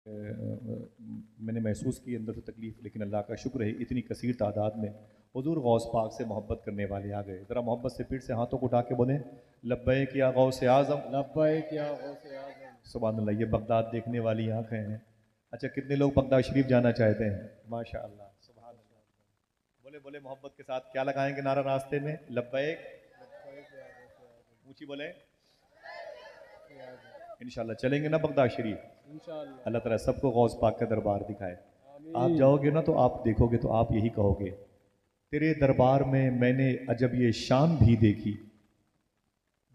میں نے محسوس کی اندر سے تکلیف، لیکن اللہ کا شکر ہے اتنی کثیر تعداد میں حضور غوث پاک سے محبت کرنے والے آ گئے. ذرا محبت سے پھر سے ہاتھوں کو اٹھا کے بولیں لبیک یا غوث اعظم. لبیک یا غوث اعظم. سبحان اللہ. یہ بغداد دیکھنے والی آنکھیں ہیں. اچھا کتنے لوگ بغداد شریف جانا چاہتے ہیں؟ ماشاء اللہ. سبحان اللہ. بولے بولے محبت کے ساتھ کیا لگائیں گے نعرہ راستے میں؟ لبیک. اونچی بولیں. انشاءاللہ چلیں گے نا بغداد شریف. انشاءاللہ. اللہ تعالیٰ سب کو غوث پاک کا دربار دکھائے. آمین. آپ جاؤ گے نا تو آپ دیکھو گے تو آپ یہی کہو گے تیرے دربار میں نے عجب یہ شان بھی دیکھی.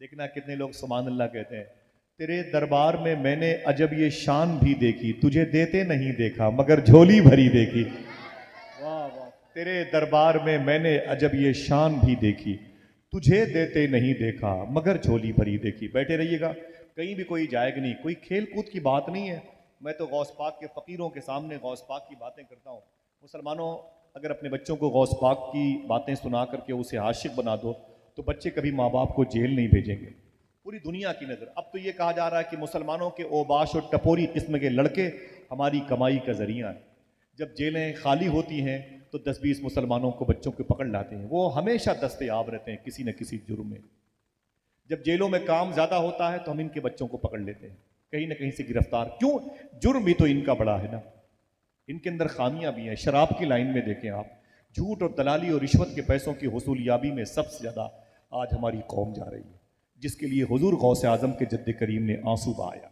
دیکھنا کتنے لوگ سبحان اللہ کہتے ہیں. تیرے دربار میں نے عجب یہ شان بھی دیکھی، تجھے دیتے نہیں دیکھا مگر جھولی بھری دیکھی. واہ واہ. تیرے دربار میں نے عجب یہ شان بھی دیکھی، تجھے دیتے نہیں دیکھا مگر جھولی بھری دیکھی. بیٹھے رہیے گا، کہیں بھی کوئی جائے گا نہیں. کوئی کھیل کود کی بات نہیں ہے. میں تو غوث پاک کے فقیروں کے سامنے غوث پاک کی باتیں کرتا ہوں. مسلمانوں اگر اپنے بچوں کو غوث پاک کی باتیں سنا کر کے اسے عاشق بنا دو تو بچے کبھی ماں باپ کو جیل نہیں بھیجیں گے. پوری دنیا کی نظر اب تو یہ کہا جا رہا ہے کہ مسلمانوں کے اوباش اور ٹپوری قسم کے لڑکے ہماری کمائی کا ذریعہ ہیں. جب جیلیں خالی ہوتی ہیں تو 10-20 مسلمانوں کو بچوں کو پکڑ لاتے ہیں. وہ ہمیشہ دستیاب رہتے ہیں کسی نہ کسی جرم میں. جب جیلوں میں کام زیادہ ہوتا ہے تو ہم ان کے بچوں کو پکڑ لیتے ہیں کہیں نہ کہیں سے گرفتار. کیوں؟ جرم بھی تو ان کا بڑا ہے نا. ان کے اندر خامیاں بھی ہیں. شراب کی لائن میں دیکھیں آپ، جھوٹ اور دلالی اور رشوت کے پیسوں کی حصولیابی میں سب سے زیادہ آج ہماری قوم جا رہی ہے، جس کے لیے حضور غوث اعظم کے جد کریم نے آنسو بہایا.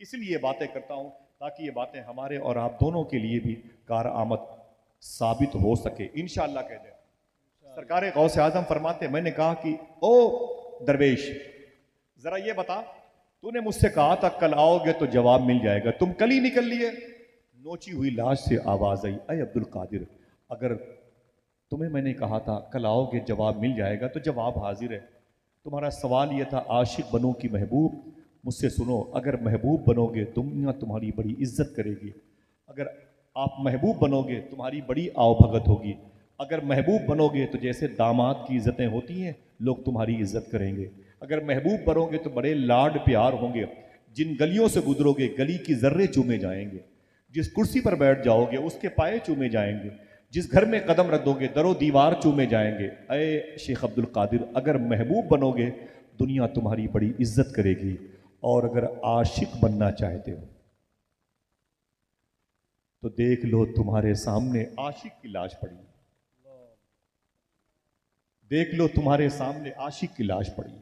اس لیے یہ باتیں کرتا ہوں تاکہ یہ باتیں ہمارے اور آپ دونوں کے لیے بھی کارآمد ثابت ہو سکے. انشاءاللہ کہہ دیں. سرکار غوث اعظم فرماتے میں نے کہا کہ او درویش ذرا یہ بتا، تو نے مجھ سے کہا تھا کل آؤ گے تو جواب مل جائے گا، تم کل ہی نکل لیے. نوچی ہوئی لاش سے آواز آئی اے عبد القادر، اگر تمہیں میں نے کہا تھا کل آؤ گے جواب مل جائے گا تو جواب حاضر ہے. تمہارا سوال یہ تھا عاشق بنو کی محبوب. مجھ سے سنو، اگر محبوب بنو گے دنیا تمہاری بڑی عزت کرے گی. اگر آپ محبوب بنو گے تمہاری بڑی آؤ بھگت ہوگی. اگر محبوب بنو گے تو جیسے داماد کی عزتیں ہوتی ہیں لوگ تمہاری عزت کریں گے. اگر محبوب بنو گے تو بڑے لاڈ پیار ہوں گے. جن گلیوں سے گزرو گے گلی کی ذرے چومے جائیں گے. جس کرسی پر بیٹھ جاؤ گے اس کے پائے چومے جائیں گے. جس گھر میں قدم رکھ دو گے در و دیوار چومے جائیں گے. اے شیخ عبد القادر، اگر محبوب بنو گے دنیا تمہاری بڑی عزت کرے گی. اور اگر عاشق بننا چاہتے ہو تو دیکھ لو تمہارے سامنے عاشق کی لاش پڑی ہے. دیکھ لو تمہارے سامنے عاشق کی لاش پڑی ہے.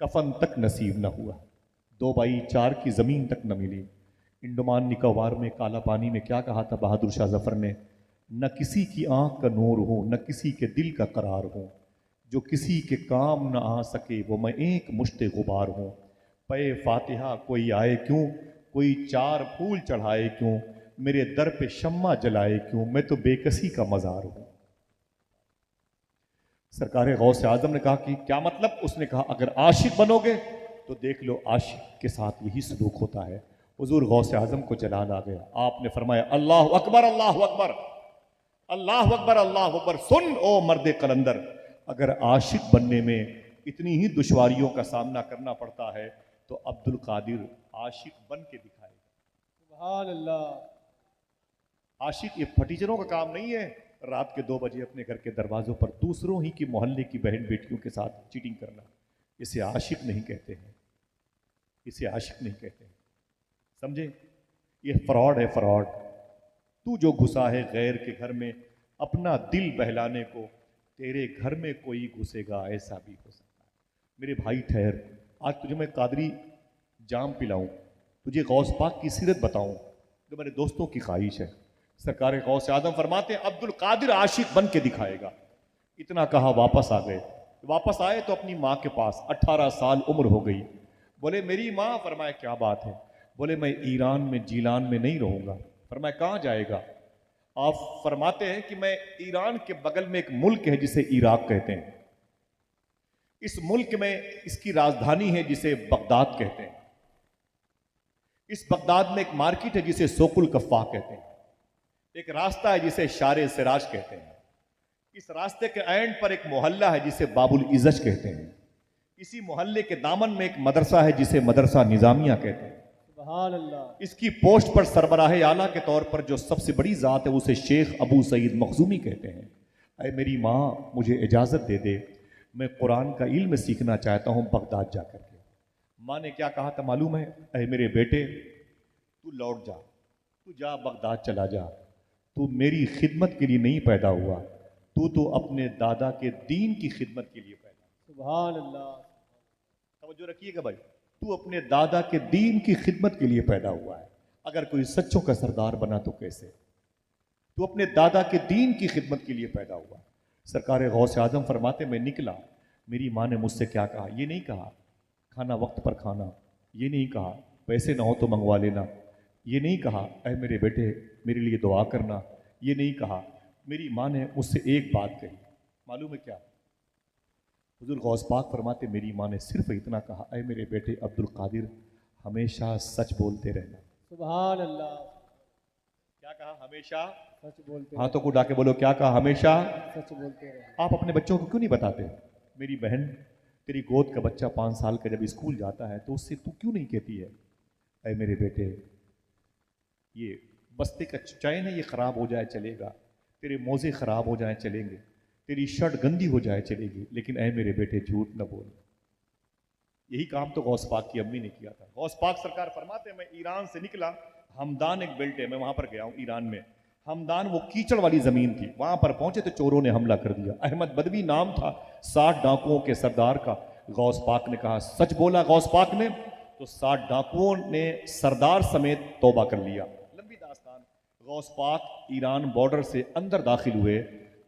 کفن تک نصیب نہ ہوا، 2x4 کی زمین تک نہ ملی. انڈمان نکوبار میں کالا پانی میں کیا کہا تھا بہادر شاہ ظفر نے؟ نہ کسی کی آنکھ کا نور ہوں نہ کسی کے دل کا قرار ہوں، جو کسی کے کام نہ آ سکے وہ میں ایک مشت غبار ہوں. پے فاتحہ کوئی آئے کیوں، کوئی 4 پھول چڑھائے کیوں، میرے در پہ شمع جلائے کیوں، میں تو بے کسی کا مزار ہوں. سرکار غوث اعظم نے کہا کہ کیا مطلب؟ اس نے کہا اگر عاشق بنو گے تو دیکھ لو عاشق کے ساتھ یہی سلوک ہوتا ہے. حضور غوث اعظم کو جلال آ گیا. آپ نے فرمایا اللہ اکبر اللہ اکبر اللہ اکبر اللہ اکبر. سن او مرد قلندر، اگر عاشق بننے میں اتنی ہی دشواریوں کا سامنا کرنا پڑتا ہے تو عبد القادر عاشق بن کے دکھائے. سبحان اللہ. عاشق یہ پھٹیچروں کا کام نہیں ہے رات کے 2 بجے اپنے گھر کے دروازوں پر دوسروں ہی کی محلے کی بہن بیٹیوں کے ساتھ چیٹنگ کرنا. اسے عاشق نہیں کہتے ہیں، اسے عاشق نہیں کہتے ہیں. سمجھے؟ یہ فراڈ ہے فراڈ. تو جو گھسا ہے غیر کے گھر میں اپنا دل بہلانے کو، تیرے گھر میں کوئی گھسے گا ایسا بھی ہو سکتا ہے. میرے بھائی ٹھہر، آج تجھے میں قادری جام پلاؤں، تجھے غوث پاک کی سیرت بتاؤں جو میرے دوستوں کی خواہش ہے. سرکار غوث اعظم فرماتے ہیں عبد القادر عاشق بن کے دکھائے گا. اتنا کہا واپس آ گئے. واپس آئے تو اپنی ماں کے پاس 18 سال عمر ہو گئی. بولے میری ماں. فرمایا کیا بات ہے؟ بولے میں ایران میں جیلان میں نہیں رہوں گا. فرمایا کہاں جائے گا؟ آپ فرماتے ہیں کہ میں ایران کے بغل میں ایک ملک ہے جسے عراق کہتے ہیں، اس ملک میں اس کی راجدھانی ہے جسے بغداد کہتے ہیں. اس بغداد میں ایک مارکیٹ ہے جسے سوق الکفاح کہتے ہیں. ایک راستہ ہے جسے شار سراج کہتے ہیں. اس راستے کے اینڈ پر ایک محلہ ہے جسے باب العزج کہتے ہیں. اسی محلے کے دامن میں ایک مدرسہ ہے جسے مدرسہ نظامیہ کہتے ہیں. سبحان اللہ اس کی پوسٹ پر سربراہ اعلیٰ کے طور پر جو سب سے بڑی ذات ہے اسے شیخ ابو سعید مخزومی کہتے ہیں۔ اے میری ماں مجھے اجازت دے دے، میں قرآن کا علم سیکھنا چاہتا ہوں بغداد جا کر کے۔ ماں نے کیا کہا تھا معلوم ہے؟ اے میرے بیٹے تو لوٹ جا، تو جا بغداد چلا جا، تو میری خدمت کے لیے نہیں پیدا ہوا، تو اپنے دادا کے دین کی خدمت کے لیے پیدا ہوا۔ سبحان اللہ توجہ رکھیے گا بھائی، تو اپنے دادا کے دین کی خدمت کے لیے پیدا ہوا ہے۔ اگر کوئی سچوں کا سردار بنا تو کیسے؟ تو اپنے دادا کے دین کی خدمت کے لیے پیدا ہوا۔ سرکار غوث اعظم فرماتے میں نکلا، میری ماں نے مجھ سے کیا کہا؟ یہ نہیں کہا کھانا وقت پر کھانا، یہ نہیں کہا پیسے نہ ہو تو منگوا لینا، یہ نہیں کہا اے میرے بیٹے میرے لیے دعا کرنا، یہ نہیں کہا۔ میری ماں نے مجھ سے ایک بات کہی، معلوم ہے کیا؟ حضور غوث پاک فرماتے میری ماں نے صرف اتنا کہا، اے میرے بیٹے عبد القادر ہمیشہ سچ بولتے رہنا۔ سبحان اللہ کیا کہا؟ ہمیشہ سچ بولتے ہاتھوں کو اٹھا کے بولو، کیا کہا؟ ہمیشہ سچ بولتے رہے آپ اپنے بچوں کو کیوں نہیں بتاتے؟ میری بہن تیری گود کا بچہ 5 سال کا جب اسکول جاتا ہے تو اس سے تو کیوں نہیں کہتی ہے اے میرے بیٹے یہ بستے کا چین ہے، یہ خراب ہو جائے چلے گا، تیرے موزے خراب ہو جائیں چلیں گے، تیری شرٹ گندی ہو جائے چلے گی، لیکن اے میرے بیٹے جھوٹ نہ بول۔ یہی کام تو غوث پاک کی امی نے کیا تھا۔ غوث پاک سرکار فرماتے ہیں میں ایران سے نکلا، ہمدان ایک بیلٹ ہے، میں وہاں پر گیا ہوں ایران میں۔ ہمدان وہ کیچڑ والی زمین تھی، وہاں پر پہنچے تو چوروں نے حملہ کر دیا۔ احمد بدوی نام تھا 60 ڈاکوؤں کے سردار کا۔ غوث پاک نے کہا، سچ بولا غوث پاک نے، تو 60 ڈاکوؤں نے سردار سمیت توبہ کر لیا۔ لمبی داستان۔ غوث پاک ایران بارڈر سے اندر داخل ہوئے،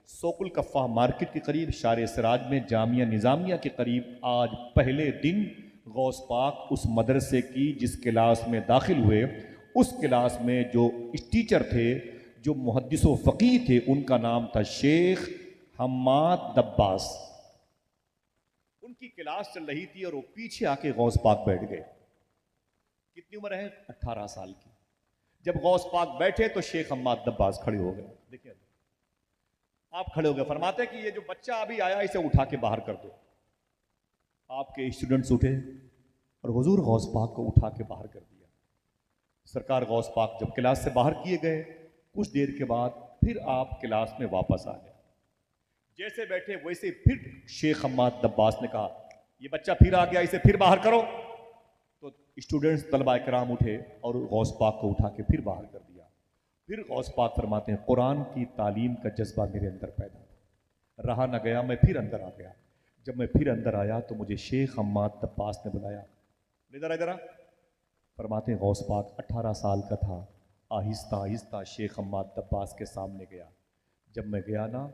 سوق الکفہ مارکیٹ کے قریب شارع سراج میں جامعہ نظامیہ کے قریب آج پہلے دن غوث پاک اس مدرسے کی جس کلاس میں داخل ہوئے، اس کلاس میں جو ٹیچر تھے، جو محدث و فقیہ تھے، ان کا نام تھا شیخ حماد دباس۔ ان کی کلاس چل رہی تھی اور وہ پیچھے آ کے غوث پاک بیٹھ گئے۔ کتنی عمر ہے؟ 18 سال کی۔ جب غوث پاک بیٹھے تو شیخ حماد دباس کھڑے ہو گئے۔ دیکھیں آپ کھڑے ہو گئے، فرماتے کہ یہ جو بچہ ابھی آیا اسے اٹھا کے باہر کر دو۔ آپ کے اسٹوڈنٹس اٹھے اور حضور غوث پاک کو اٹھا کے باہر کر دیا۔ سرکار غوث پاک جب کلاس سے باہر کیے گئے، کچھ دیر کے بعد پھر آپ کلاس میں واپس آ گئے۔ جیسے بیٹھے ویسے پھر شیخ حماد دباس نے کہا یہ بچہ پھر آ گیا، اسے پھر باہر کرو۔ تو اسٹوڈنٹس طلبہ کرام اٹھے اور غوث پاک کو اٹھا کے پھر باہر کر دیا۔ پھر غوث پاک فرماتے ہیں قرآن کی تعلیم کا جذبہ میرے اندر پیدا ہوا، رہا نہ گیا، میں پھر اندر آ گیا۔ جب میں پھر اندر آیا تو مجھے شیخ حماد دباس نے بلایا، ادھر فرماتے ہیں غوث پاک 18 سال کا تھا، آہستہ آہستہ شیخ حماد دباس کے سامنے گیا۔ جب میں گیا نا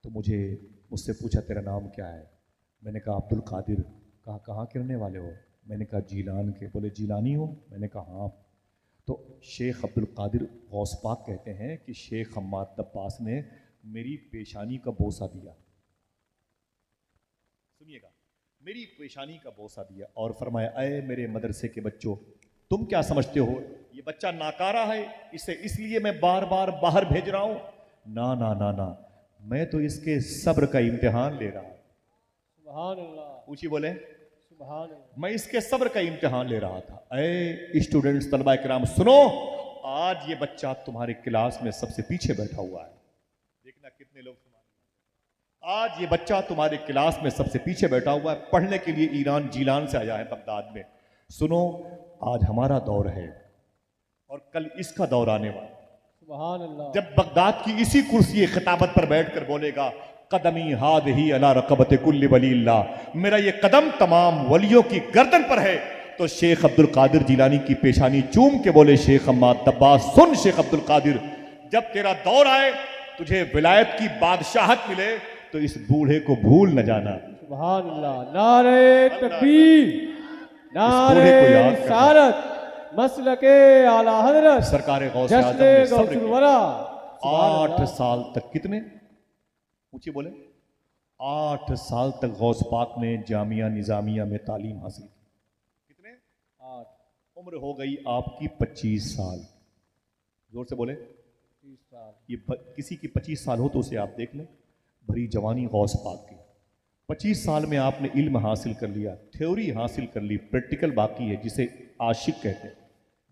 تو مجھ سے پوچھا تیرا نام کیا ہے؟ میں نے کہا عبد القادر۔ کہا کہاں کے رہنے والے ہو؟ میں نے کہا جیلان کے۔ بولے جیلانی ہو؟ میں نے کہا ہاں۔ تو شیخ عبد القادر غوث پاک کہتے ہیں کہ شیخ حماد دباس نے میری پیشانی کا بوسہ دیا، سنیے گا، میری پیشانی کا بوسہ دیا اور فرمایا اے میرے مدرسے کے بچوں، تم کیا سمجھتے ہو یہ بچہ ناکارہ ہے، اسے اس لیے میں بار بار باہر بھیج رہا ہوں؟ نا نا نا نا، میں تو اس کے صبر کا امتحان لے رہا ہوں۔ سبحان اللہ پوچھی بولے، سبحان اللہ میں اس کے صبر کا امتحان لے رہا تھا۔ اے اسٹوڈنٹس طلبہ کرام سنو، آج یہ بچہ تمہارے کلاس میں سب سے پیچھے بیٹھا ہوا ہے۔ دیکھنا کتنے لوگ آج یہ بچہ تمہارے کلاس میں سب سے پیچھے بیٹھا ہوا ہے، پڑھنے کے لیے ایران جیلان سے آیا ہے بغداد میں۔ سنو آج ہمارا دور ہے اور کل اس کا دور آنے والا۔ سبحان اللہ جب بغداد کی اسی کرسی خطابت پر بیٹھ کر بولے گا قدمی ہادہی علی رقبت کل ولی اللہ، میرا یہ قدم تمام ولیوں کی گردن پر ہے، تو شیخ عبد القادر جیلانی کی پیشانی چوم کے بولے شیخ حماد دباس سن شیخ عبد القادر، جب تیرا دور آئے تجھے ولایت کی بادشاہت ملے تو اس بوڑھے کو بھول نہ جانا۔ سبحان اللہ، نعرہ تکبیر، نعرہ بوڑھے کو یاد کرنا۔ رسالت، مسلک اعلی حضرت سرکار غوث جشن اعظم نے غوث صبر کیا الورا۔ 8 سال تک، کتنے اونچی بولے، 8 سال تک غوث پاک نے جامعہ نظامیہ میں تعلیم حاصل کی۔ کتنے؟ 8 عمر ہو گئی آپ کی 25 سال۔ زور سے بولے، 30 سال۔ یہ کسی کی 25 سال ہو تو اسے آپ دیکھ لیں، بھری جوانی غوث پاک کی۔ 25 سال میں آپ نے علم حاصل کر لیا، تھیوری حاصل کر لی، پریکٹیکل باقی ہے جسے عاشق کہتے ہیں۔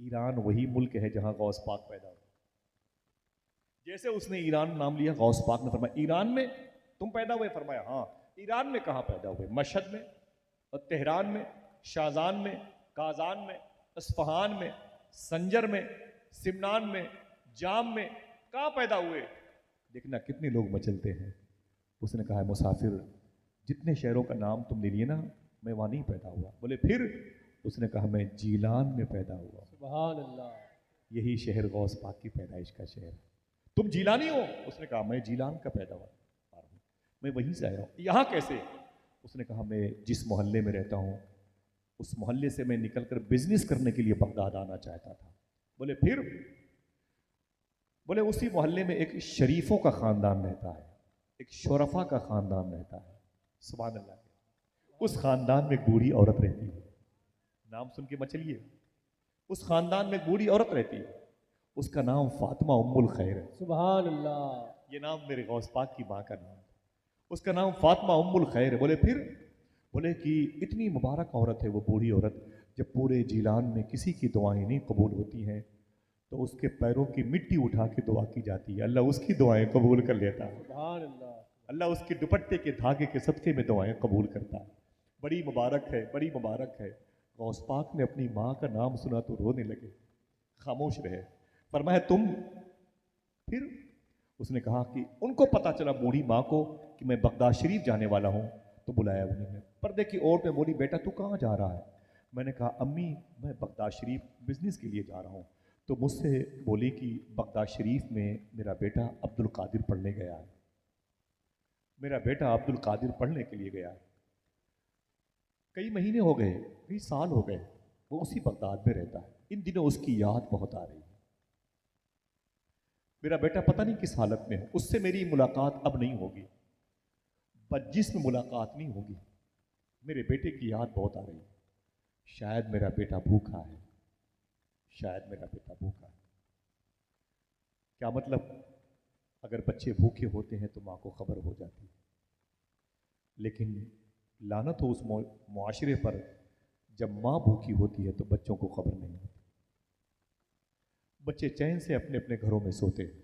ایران وہی ملک ہے جہاں غوث پاک پیدا ہوئے. جیسے اس نے ایران نام لیا، غوث پاک نے فرمایا ایران میں تم پیدا ہوئے؟ فرمایا ہاں. ایران میں کہاں پیدا ہوئے؟ مشہد میں اور تہران میں، شازان میں، کازان میں، اصفہان میں، سنجر میں، سمنان میں، جام میں. کہاں پیدا ہوئے؟ دیکھنا کتنے لوگ مچلتے ہیں. اس نے کہا مسافر جتنے شہروں کا نام تم نے لیے نا میں وہاں نہیں پیدا ہوا. بولے پھر؟ اس نے کہا میں جیلان میں پیدا ہوا. سبحان اللہ. یہی شہر غوث پاک کی پیدائش کا شہر. تم جیلانی ہو؟ اس نے کہا میں جیلان کا پیدا ہوا ہوں، میں وہیں سے آیا ہوں. یہاں کیسے؟ اس نے کہا میں جس محلے میں رہتا ہوں اس محلے سے میں نکل کر بزنس کرنے کے لیے بغداد آنا چاہتا تھا. بولے پھر؟ بولے اسی محلے میں ایک شریفوں کا خاندان رہتا ہے، ایک شرفا کا خاندان رہتا ہے. سبحان اللہ. اس خاندان میں ایک بوڑھی عورت رہتی ہے. نام سن کے مچلیے. اس خاندان میں ایک بوڑھی عورت رہتی ہے، اس کا نام فاطمہ ام الخیر ہے. سبحان اللہ. یہ نام میرے غوث پاک کی ماں کا نام ہے. اس کا نام فاطمہ ام الخیر ہے. بولے پھر؟ بولے کہ اتنی مبارک عورت ہے وہ بوڑھی عورت، جب پورے جیلان میں کسی کی دعائیں نہیں قبول ہوتی ہیں تو اس کے پیروں کی مٹی اٹھا کے دعا کی جاتی ہے، اللہ اس کی دعائیں قبول کر لیتا ہے. سبحان اللہ. اللہ اس کے دوپٹے کے دھاگے کے صدقے میں دعائیں قبول کرتا ہے. بڑی مبارک ہے، بڑی مبارک ہے. غوث پاک نے اپنی ماں کا نام سنا تو رونے لگے، خاموش رہے. فرمایا تم؟ پھر؟ اس نے کہا کہ ان کو پتا چلا بوڑھی ماں کو کہ میں بغداد شریف جانے والا ہوں تو بلایا انہوں نے. پردے کی اوٹ میں بولی بیٹا تو کہاں جا رہا ہے؟ میں نے کہا امی میں بغداد شریف بزنس کے لیے جا رہا ہوں. تو مجھ سے بولی کہ بغداد شریف میں میرا بیٹا عبد القادر پڑھنے گیا ہے، میرا بیٹا عبد القادر پڑھنے کے لیے گیا ہے. کئی مہینے ہو گئے، کئی سال ہو گئے، وہ اسی بغداد میں رہتا ہے. ان دنوں اس کی یاد بہت آ رہی ہے. میرا بیٹا پتہ نہیں کس حالت میں ہے، اس سے میری ملاقات اب نہیں ہوگی، بجسم ملاقات نہیں ہوگی. میرے بیٹے کی یاد بہت آ رہی ہے. شاید میرا بیٹا بھوکا ہے، شاید میرا بیٹا بھوکا ہے. کیا مطلب؟ اگر بچے بھوکے ہوتے ہیں تو ماں کو خبر ہو جاتی ہے، لیکن لعنت ہو اس معاشرے پر جب ماں بھوکی ہوتی ہے تو بچوں کو خبر نہیں ہوتی. بچے چین سے اپنے اپنے گھروں میں سوتے ہیں.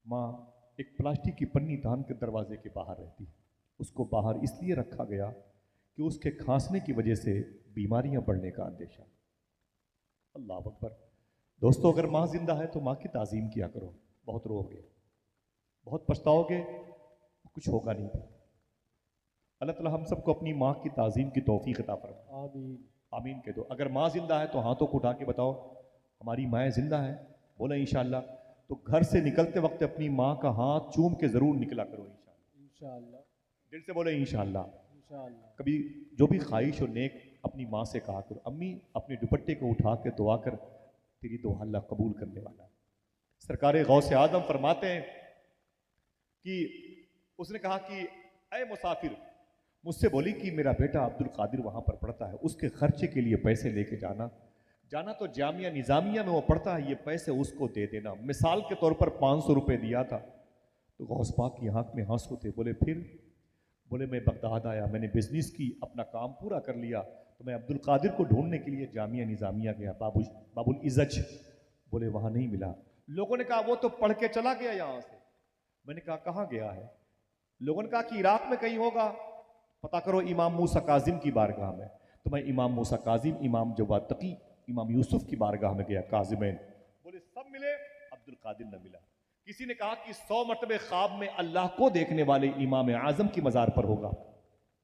ماں ایک پلاسٹک کی پنی تان کے دروازے کے باہر رہتی ہے. اس کو باہر اس لیے رکھا گیا کہ اس کے کھانسنے کی وجہ سے بیماریاں بڑھنے کا اندیشہ. اللہ اکبر. دوستو اگر ماں زندہ ہے تو ماں کی تعظیم کیا کرو. بہت رو گے، بہت پچھتاؤ گے، کچھ ہوگا نہیں. اللہ تعالیٰ ہم سب کو اپنی ماں کی تعظیم کی توفیق عطا فرمائے. آمین. آمین کہہ دو. اگر ماں زندہ ہے تو ہاتھوں کو اٹھا کے بتاؤ ہماری مائیں زندہ ہیں. بولے انشاءاللہ. تو گھر سے نکلتے وقت اپنی ماں کا ہاتھ چوم کے ضرور نکلا کرو انشاءاللہ. انشاءاللہ. دل سے بولے انشاءاللہ. انشاءاللہ. کبھی جو بھی خواہش ہو نیک اپنی ماں سے کہا کرو امی اپنے دوپٹے کو اٹھا کے دعا کر، تیری دعا اللہ قبول کرنے والا. سرکار غوث اعظم فرماتے ہیں کہ اس نے کہا کہ اے مسافر، مجھ سے بولی کہ میرا بیٹا عبد القادر وہاں پر پڑھتا ہے، اس کے خرچے کے لیے پیسے لے کے جانا تو جامعہ نظامیہ میں وہ پڑھتا ہے، یہ پیسے اس کو دے دینا. مثال کے طور پر 500 روپے دیا تھا. تو غوث پاک کی آنکھ میں آنسو تھے. بولے پھر؟ بولے میں بغداد آیا، میں نے بزنس کی، اپنا کام پورا کر لیا، تو میں عبد القادر کو ڈھونڈنے کے لیے جامعہ نظامیہ گیا، باب العزج. بولے وہاں نہیں ملا. لوگوں نے کہا وہ تو پڑھ کے چلا گیا یہاں سے. میں نے کہا کہاں گیا ہے؟ لوگوں نے کہا کہ عراق میں کہیں ہوگا، پتا کرو امام موسیٰ کاظم کی بارگاہ میں. تو میں امام موسیٰ کاظم، امام جواد تقی، امام یوسف کی بارگاہ میں گیا کاظمین. بولے سب ملے، عبد القادر نہ ملا. کسی نے کہا کہ 100 مرتبہ خواب میں اللہ کو دیکھنے والے امام اعظم کی مزار پر ہوگا.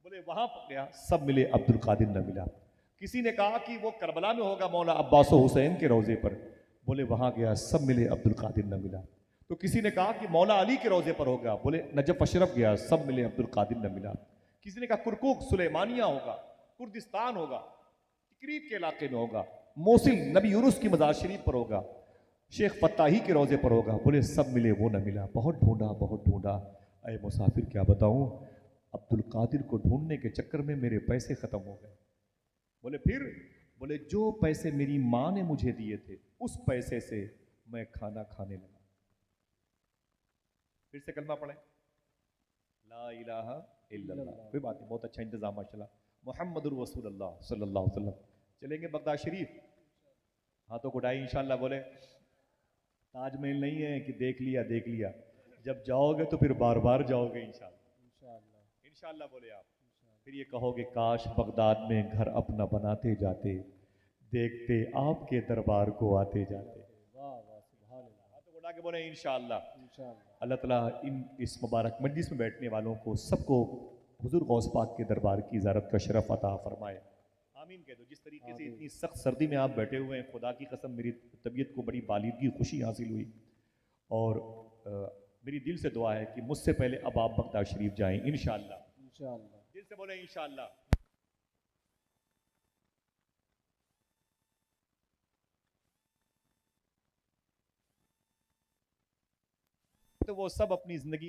بولے وہاں پر گیا، سب ملے، عبد القادر نہ ملا. کسی نے کہا کہ وہ کربلا میں ہوگا مولا عباس و حسین کے روضے پر. بولے وہاں گیا، سب ملے، عبد القادر نہ ملا. تو کسی نے کہا کہ مولا علی کے روضے پر ہوگا. بولے نجف اشرف گیا، سب ملے، عبد القادر نہ ملا. کسی نے کہا کرکوک سلیمانیہ ہوگا، کردستان ہوگا، تکریت کے علاقے میں ہوگا، موصل نبی یونس کی مزار شریف پر ہوگا، شیخ فتاحی کے روضے پر ہوگا. بولے سب ملے، وہ نہ ملا. بہت ڈھونڈا، بہت ڈھونڈا. اے مسافر کیا بتاؤں، عبد القادر کو ڈھونڈنے کے چکر میں میرے پیسے ختم ہو گئے. بولے پھر؟ بولے جو پیسے میری ماں نے مجھے دیے تھے اس پیسے سے میں کھانا کھانے لگا. پھر سے کلمہ پڑھیں، لا الہ الا اللہ. کوئی بات نہیں، بہت اچھا انتظام ماشاءاللہ. محمد الرسول اللہ صلی اللہ علیہ وسلم. چلیں گے بغداد شریف. ہاتھوں کو اٹھائیں انشاءاللہ، بولے تاج محل نہیں ہے کہ دیکھ لیا دیکھ لیا، جب جاؤ گے تو پھر بار بار جاؤ گے انشاءاللہ، انشاءاللہ انشاءاللہ بولے آپ۔ انشاءاللہ۔ پھر یہ کہو گے کاش بغداد میں گھر اپنا بناتے جاتے، دیکھتے آپ کے دربار کو آتے جاتے۔ واہ واہ سبحان اللہ ہاتھوں کو اٹھا کے بولے انشاءاللہ۔ انشاءاللہ اللہ تعالیٰ اس مبارک مجلس میں بیٹھنے والوں کو سب کو حضور غوث پاک کے دربار کی زیارت کا شرف عطا فرمائے، آمین کہہ دو۔ جس طریقے سے آمین۔ اتنی سخت سردی میں آپ بیٹھے ہوئے ہیں، خدا کی قسم میری طبیعت کو بڑی بالیدگی خوشی حاصل ہوئی، اور میری دل سے دعا ہے کہ مجھ سے پہلے اب آپ بغداد شریف جائیں انشاءاللہ، انشاءاللہ دل سے بولیں انشاءاللہ۔ تو وہ سب اپنی زندگی